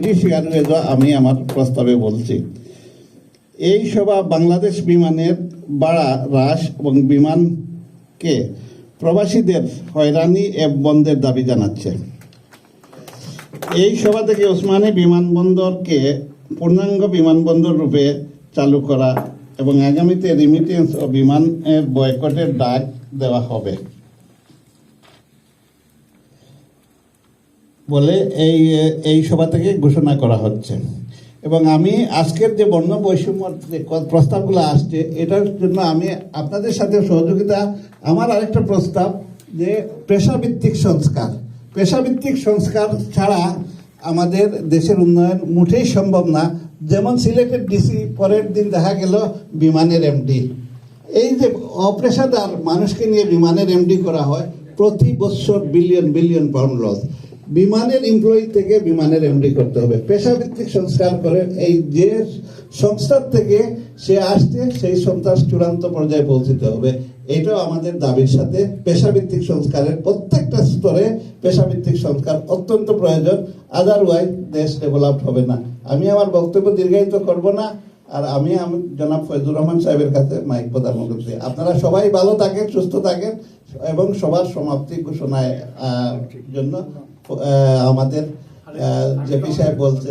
Share হয়ে যাওয়া আমি আমার প্রস্তাবে বলছি। এই সভা বাংলাদেশ বিমানের ভাড়া হ্রাস এবং বিমানকে প্রবাসীদের হয়রানি বন্ধের দাবি জানাচ্ছে। এই সভা থেকে ওসমানী বিমানবন্দরকে পূর্ণাঙ্গ বিমানবন্দর রূপে চালু করা এবং আগামীতে রিমিটেন্স ও বিমানের বয়কটের ডাক দেওয়া হবে বলে এই সভা থেকে ঘোষণা করা হচ্ছে। এবং আমি আজকের যে বর্ণ বৈষম্য প্রস্তাবগুলো আসছে, এটার জন্য আমি আপনাদের সাথে সহযোগিতা, আমার আরেকটা প্রস্তাব যে পেশাভিত্তিক সংস্কার। পেশাভিত্তিক সংস্কার ছাড়া আমাদের দেশের উন্নয়ন মোটেই সম্ভব না। যেমন সিলেটের ডিসি পরের দিন দেখা গেল বিমানের এমডি। এই যে অপেশাদার মানুষকে নিয়ে বিমানের এমডি করা হয়, প্রতি বছর বিলিয়ন বিলিয়ন পাউন্ড লস। বিমানের এমপ্লয়ি থেকে বিমানের এমডি করতে হবে। পেশাভিত্তিক সংস্কার করে এই যে সংস্থার থেকে সে আসছে সেই সংস্থার চূড়ান্ত পর্যায়ে পৌঁছতে হবে। এটাও আমাদের দাবির সাথে পেশাভিত্তিক সংস্কারের প্রত্যেকটা স্তরে পেশাভিত্তিক সংস্কার অত্যন্ত প্রয়োজন। আদারওয়াইজ দেশ ডেভেলপ হবে না। আমি আমার বক্তব্য দীর্ঘায়িত করব না। আর আমি জনাব ফয়জুর রহমান সাহেবের কাছে মাইক প্রদান করছি। আপনারা সবাই ভালো থাকেন, সুস্থ থাকেন এবং সবার সমাপ্তি ঘোষণায় জন্য আমাদের জেপি সাহেব বলছে।